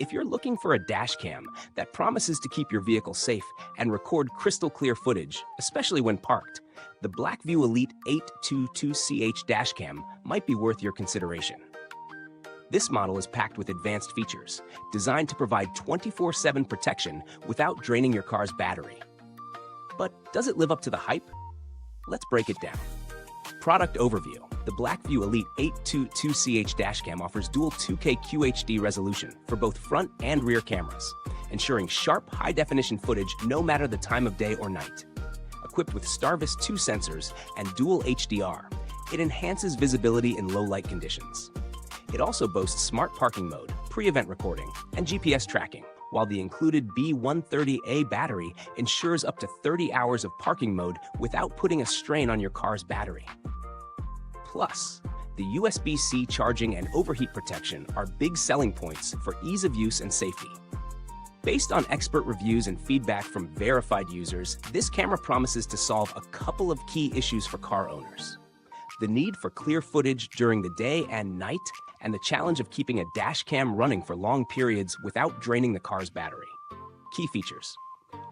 If you're looking for a dash cam that promises to keep your vehicle safe and record crystal clear footage, especially when parked, the BlackVue Elite 822CH dash cam might be worth your consideration. This model is packed with advanced features, designed to provide 24/7 protection without draining your car's battery. But does it live up to the hype? Let's break it down. Product overview. The BlackVue Elite 822CH dashcam offers dual 2K QHD resolution for both front and rear cameras, ensuring sharp, high-definition footage no matter the time of day or night. Equipped with STARVIS 2 sensors and Dual HDR, it enhances visibility in low-light conditions. It also boasts smart parking mode, pre-event recording, and GPS tracking, while the included B-130A battery ensures up to 30 hours of parking mode without putting a strain on your car's battery. Plus, the USB-C charging and overheat protection are big selling points for ease of use and safety. Based on expert reviews and feedback from verified users, this camera promises to solve a couple of key issues for car owners: the need for clear footage during the day and night, and the challenge of keeping a dash cam running for long periods without draining the car's battery. Key features: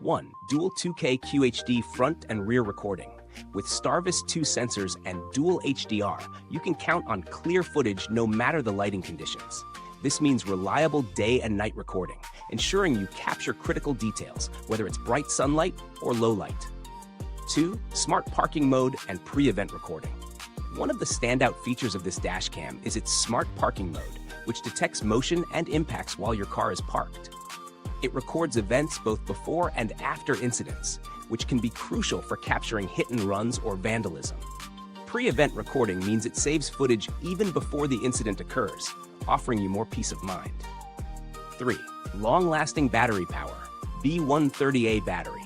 1. Dual 2K QHD front and rear recording. With STARVIS 2 sensors and Dual HDR, you can count on clear footage no matter the lighting conditions. This means reliable day and night recording, ensuring you capture critical details, whether it's bright sunlight or low light. 2. Smart parking mode and pre-event recording. One of the standout features of this dashcam is its smart parking mode, which detects motion and impacts while your car is parked. It records events both before and after incidents, which can be crucial for capturing hit-and-runs or vandalism. Pre-event recording means it saves footage even before the incident occurs, offering you more peace of mind. 3. Long-lasting battery power, B-130A Battery.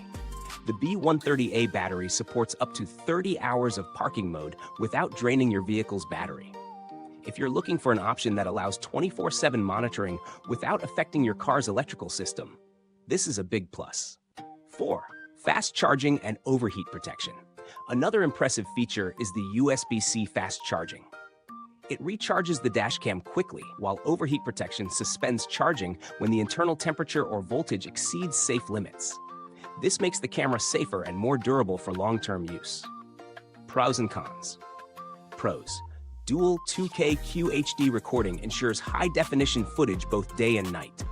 The B-130A battery supports up to 30 hours of parking mode without draining your vehicle's battery. If you're looking for an option that allows 24/7 monitoring without affecting your car's electrical system, this is a big plus. 4. Fast charging and overheat protection. Another impressive feature is the USB-C fast charging. It recharges the dashcam quickly, while overheat protection suspends charging when the internal temperature or voltage exceeds safe limits. This makes the camera safer and more durable for long-term use. Pros and cons. Pros. Dual 2K QHD recording ensures high-definition footage both day and night.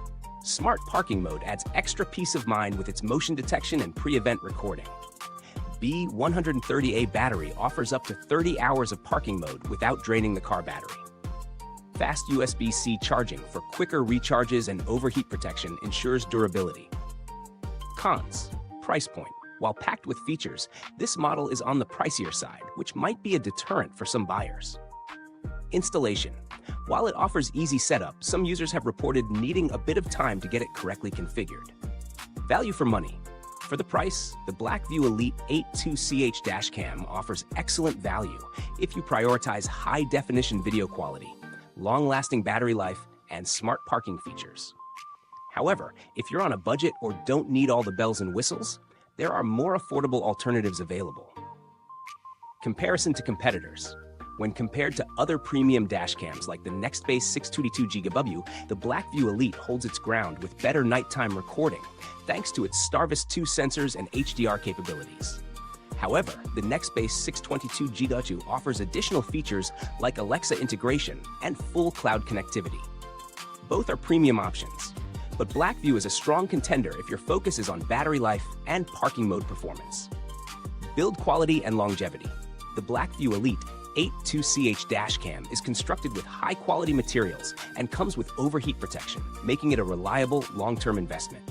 Smart parking mode adds extra peace of mind with its motion detection and pre-event recording. B-130A battery offers up to 30 hours of parking mode without draining the car battery. Fast USB-C charging for quicker recharges and overheat protection ensures durability. Cons. Price point. While packed with features, this model is on the pricier side, which might be a deterrent for some buyers. Installation. While it offers easy setup, some users have reported needing a bit of time to get it correctly configured. Value for money. For the price, the BlackVue Elite 822CH dashcam offers excellent value if you prioritize high-definition video quality, long-lasting battery life, and smart parking features. However, if you're on a budget or don't need all the bells and whistles, there are more affordable alternatives available. Comparison to competitors. When compared to other premium dashcams like the Nextbase 622GW, the BlackVue Elite holds its ground with better nighttime recording, thanks to its STARVIS 2 sensors and HDR capabilities. However, the Nextbase 622GW offers additional features like Alexa integration and full cloud connectivity. Both are premium options, but BlackVue is a strong contender if your focus is on battery life and parking mode performance. Build quality and longevity. The BlackVue Elite 822CH dashcam is constructed with high-quality materials and comes with overheat protection, making it a reliable long-term investment.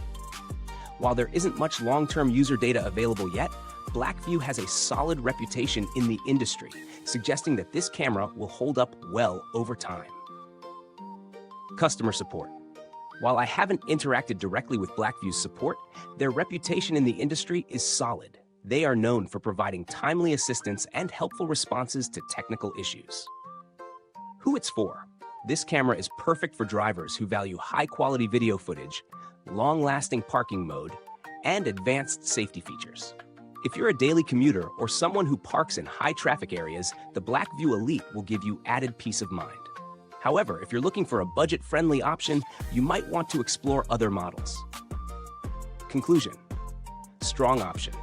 While there isn't much long-term user data available yet, BlackVue has a solid reputation in the industry, suggesting that this camera will hold up well over time. Customer support. While I haven't interacted directly with BlackVue's support, their reputation in the industry is solid. They are known for providing timely assistance and helpful responses to technical issues. Who it's for. This camera is perfect for drivers who value high-quality video footage, long-lasting parking mode, and advanced safety features. If you're a daily commuter or someone who parks in high-traffic areas, the BlackVue Elite will give you added peace of mind. However, if you're looking for a budget-friendly option, you might want to explore other models. Conclusion: strong option.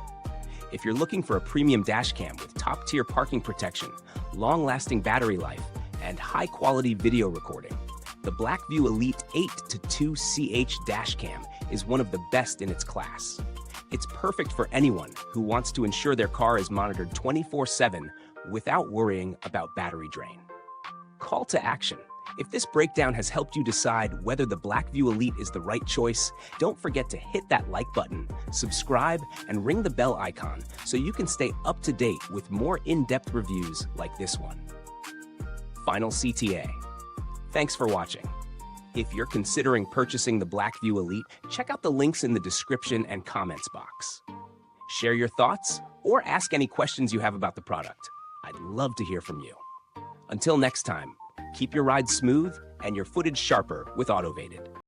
If you're looking for a premium dashcam with top-tier parking protection, long-lasting battery life, and high-quality video recording, the BlackVue Elite 8-2 dashcam is one of the best in its class. It's perfect for anyone who wants to ensure their car is monitored 24/7 without worrying about battery drain. Call to action. If this breakdown has helped you decide whether the BlackVue Elite is the right choice, don't forget to hit that like button, subscribe, and ring the bell icon so you can stay up to date with more in-depth reviews like this one. Final CTA. Thanks for watching. If you're considering purchasing the BlackVue Elite, check out the links in the description and comments box. Share your thoughts or ask any questions you have about the product. I'd love to hear from you. Until next time, keep your ride smooth and your footage sharper with Autovated.